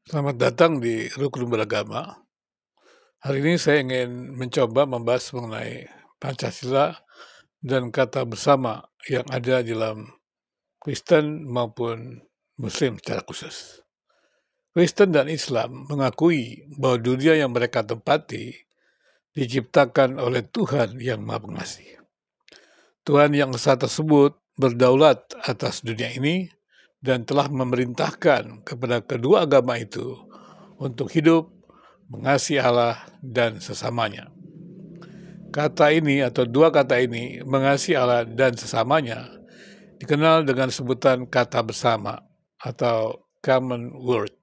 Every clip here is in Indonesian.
Selamat datang di Rukun Beragama. Hari ini saya ingin mencoba membahas mengenai Pancasila dan kata bersama yang ada di dalam Kristen maupun Muslim secara khusus. Kristen dan Islam mengakui bahwa dunia yang mereka tempati diciptakan oleh Tuhan yang Maha Pengasih. Tuhan yang esa tersebut berdaulat atas dunia ini dan telah memerintahkan kepada kedua agama itu untuk hidup, mengasihi Allah dan sesamanya. Kata ini atau dua kata ini, mengasihi Allah dan sesamanya, dikenal dengan sebutan kata bersama atau common word.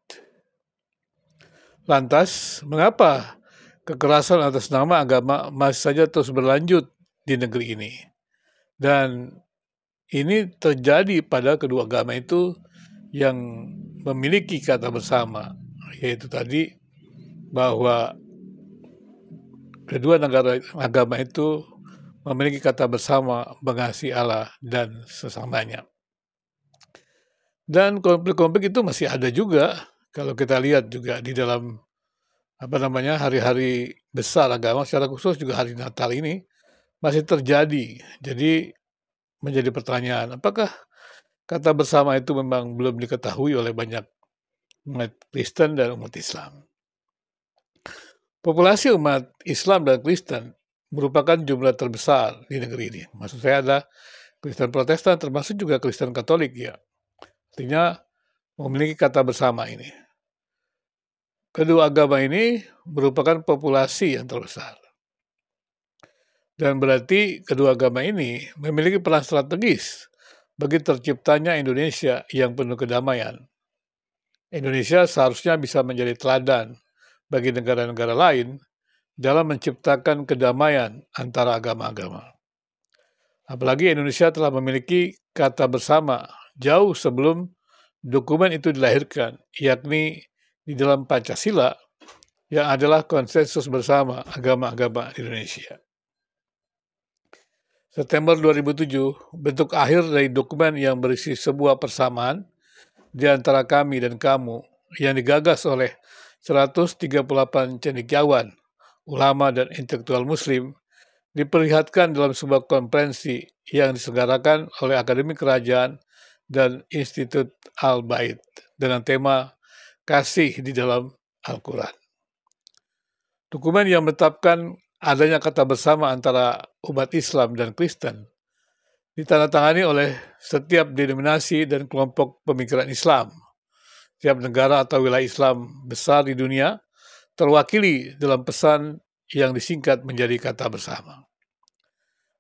Lantas, mengapa kekerasan atas nama agama masih saja terus berlanjut di negeri ini? Dan ini terjadi pada kedua agama itu yang memiliki kata bersama, yaitu tadi bahwa kedua negara agama itu memiliki kata bersama mengasihi Allah dan sesamanya. Dan konflik-konflik itu masih ada juga kalau kita lihat juga di dalam hari-hari besar agama, secara khusus juga hari Natal ini masih terjadi. Jadi menjadi pertanyaan, apakah kata bersama itu memang belum diketahui oleh banyak umat Kristen dan umat Islam? Populasi umat Islam dan Kristen merupakan jumlah terbesar di negeri ini. Maksud saya ada Kristen Protestan termasuk juga Kristen Katolik ya. Artinya memiliki kata bersama ini. Kedua agama ini merupakan populasi yang terbesar. Dan berarti kedua agama ini memiliki peran strategis bagi terciptanya Indonesia yang penuh kedamaian. Indonesia seharusnya bisa menjadi teladan bagi negara-negara lain dalam menciptakan kedamaian antara agama-agama. Apalagi Indonesia telah memiliki kata bersama jauh sebelum dokumen itu dilahirkan, yakni di dalam Pancasila yang adalah konsensus bersama agama-agama di Indonesia. September 2007, bentuk akhir dari dokumen yang berisi sebuah persamaan di antara kami dan kamu yang digagas oleh 138 cendekiawan, ulama dan intelektual muslim diperlihatkan dalam sebuah konferensi yang diselenggarakan oleh Akademi Kerajaan dan Institut Al-Bait dengan tema Kasih di dalam Al-Quran. Dokumen yang menetapkan adanya kata bersama antara umat Islam dan Kristen ditandatangani oleh setiap denominasi dan kelompok pemikiran Islam. Setiap negara atau wilayah Islam besar di dunia terwakili dalam pesan yang disingkat menjadi kata bersama.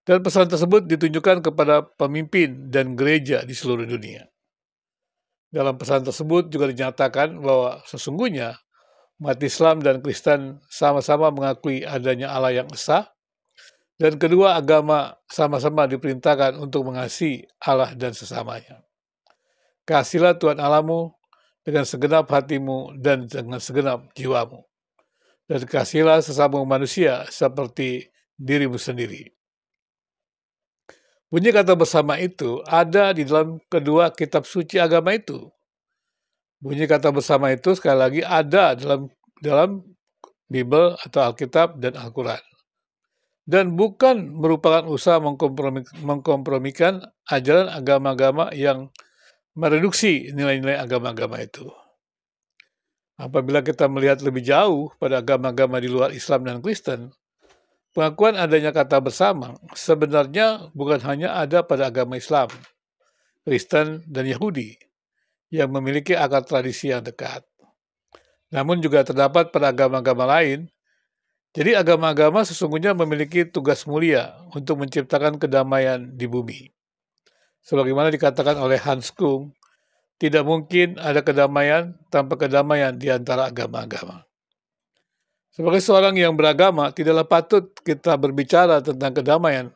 Dan pesan tersebut ditunjukkan kepada pemimpin dan gereja di seluruh dunia. Dalam pesan tersebut juga dinyatakan bahwa sesungguhnya umat Islam dan Kristen sama-sama mengakui adanya Allah yang esa, dan kedua agama sama-sama diperintahkan untuk mengasihi Allah dan sesamanya. Kasihilah Tuhan Allahmu dengan segenap hatimu dan dengan segenap jiwamu. Dan kasihilah sesama manusia seperti dirimu sendiri. Bunyi kata bersama itu ada di dalam kedua kitab suci agama itu. Bunyi kata bersama itu sekali lagi ada dalam Bible atau Alkitab dan Al-Quran. Dan bukan merupakan usaha mengkompromikan ajaran agama-agama yang mereduksi nilai-nilai agama-agama itu. Apabila kita melihat lebih jauh pada agama-agama di luar Islam dan Kristen, pengakuan adanya kata bersama sebenarnya bukan hanya ada pada agama Islam, Kristen, dan Yahudi yang memiliki akar tradisi yang dekat. Namun juga terdapat pada agama-agama lain. Jadi agama-agama sesungguhnya memiliki tugas mulia untuk menciptakan kedamaian di bumi. Sebagaimana dikatakan oleh Hans Kung, tidak mungkin ada kedamaian tanpa kedamaian di antara agama-agama. Sebagai seorang yang beragama, tidaklah patut kita berbicara tentang kedamaian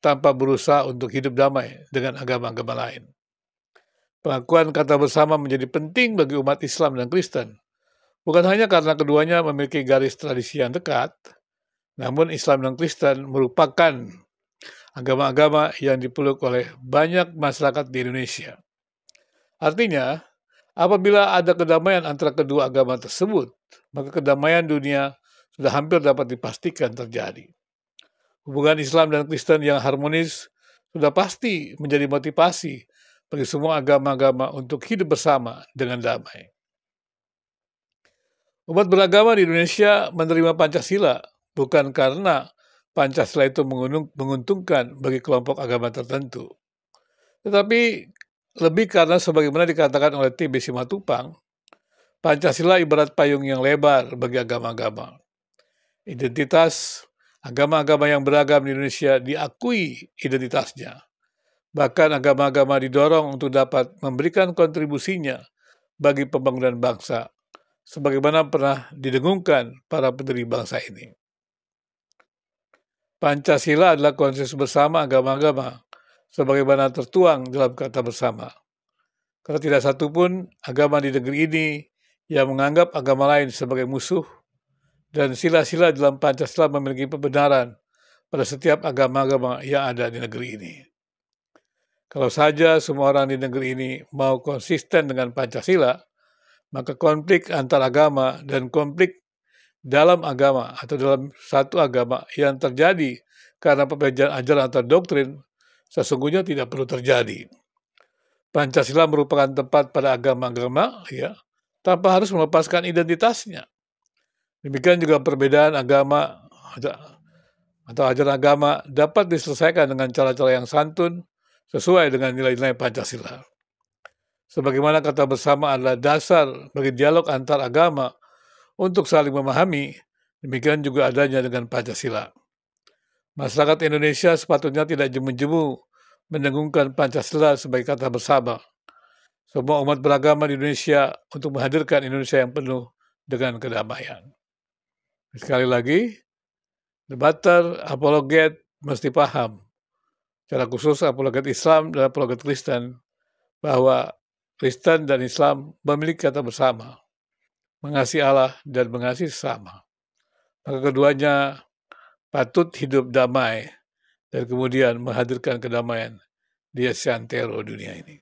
tanpa berusaha untuk hidup damai dengan agama-agama lain. Pengakuan kata bersama menjadi penting bagi umat Islam dan Kristen, bukan hanya karena keduanya memiliki garis tradisi yang dekat, namun Islam dan Kristen merupakan agama-agama yang dipeluk oleh banyak masyarakat di Indonesia. Artinya, Apabila ada kedamaian antara kedua agama tersebut, maka kedamaian dunia sudah hampir dapat dipastikan terjadi. Hubungan Islam dan Kristen yang harmonis sudah pasti menjadi motivasi bagi semua agama-agama untuk hidup bersama dengan damai. Umat beragama di Indonesia menerima Pancasila bukan karena Pancasila itu menguntungkan bagi kelompok agama tertentu, tetapi lebih karena sebagaimana dikatakan oleh T.B. Simatupang, Pancasila ibarat payung yang lebar bagi agama-agama. Identitas agama-agama yang beragam di Indonesia diakui identitasnya. Bahkan agama-agama didorong untuk dapat memberikan kontribusinya bagi pembangunan bangsa, sebagaimana pernah didengungkan para pendiri bangsa ini. Pancasila adalah konsensus bersama agama-agama, sebagaimana tertuang dalam kata bersama. Karena tidak satupun agama di negeri ini yang menganggap agama lain sebagai musuh, dan sila-sila dalam Pancasila memiliki pembenaran pada setiap agama-agama yang ada di negeri ini. Kalau saja semua orang di negeri ini mau konsisten dengan Pancasila, maka konflik antar agama dan konflik dalam agama atau dalam satu agama yang terjadi karena perbedaan ajaran atau doktrin sesungguhnya tidak perlu terjadi. Pancasila merupakan tempat pada agama-agama tanpa harus melepaskan identitasnya. Demikian juga perbedaan agama atau ajaran agama dapat diselesaikan dengan cara-cara yang santun sesuai dengan nilai-nilai Pancasila. Sebagaimana kata bersama adalah dasar bagi dialog antar agama untuk saling memahami, demikian juga adanya dengan Pancasila. Masyarakat Indonesia sepatutnya tidak jemu-jemu mendengungkan Pancasila sebagai kata bersama. Semua umat beragama di Indonesia untuk menghadirkan Indonesia yang penuh dengan kedamaian. Sekali lagi, debater, apologet mesti paham, secara khusus apologet Islam dan apologet Kristen, bahwa Kristen dan Islam memiliki kata bersama, mengasihi Allah dan mengasihi sesama. Maka keduanya patut hidup damai dan kemudian menghadirkan kedamaian di seantero dunia ini.